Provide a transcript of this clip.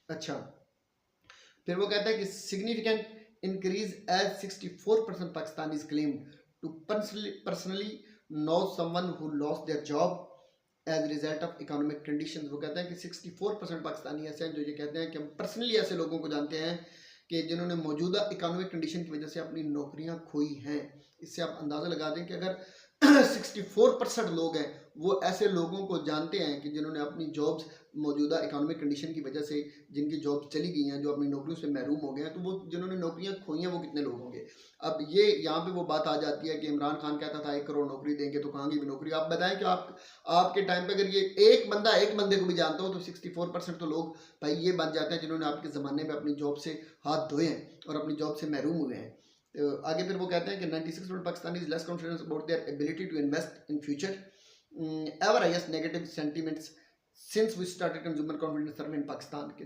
अच्छा, फिर वो कहता है कि significant increase as 64% Pakistanis claim to personally know someone who lost their job as result of economic conditions. वो कहते हैं कि 64% पाकिस्तानी ऐसे हैं जो ये कहते हैं कि हम पर्सनली ऐसे लोगों को जानते हैं कि जिन्होंने मौजूदा इकोनॉमिक कंडीशन की वजह से अपनी नौकरियां खोई हैं। इससे आप अंदाज़ा लगा दें कि अगर 64% लोग हैं, वो ऐसे लोगों को जानते हैं कि जिन्होंने अपनी जॉब्स मौजूदा इकोनॉमिक कंडीशन की वजह से, जिनकी जॉब चली गई हैं, जो अपनी नौकरियों से महरूम हो गए हैं, तो वो जिन्होंने नौकरियां खोई हैं वो कितने लोग होंगे। अब ये यहाँ पे वो बात आ जाती है कि इमरान खान कहता था 1 करोड़ नौकरी देंगे, तो कहाँ की भी नौकरी। आप बताएं कि आप आपके टाइम पे अगर ये एक बंदे को भी जानता हो तो 64% तो लोग भाई ये बन जाते हैं जिन्होंने आपके ज़माने में अपनी जॉब से हाथ धोए हैं और अपनी जॉब से महरूम हुए हैं। तो आगे फिर वो कहते हैं कि 96% Pakistani is less confidence about their ability to invest in future, ever highest negative sentiments since we started consumer confidence survey in Pakistan के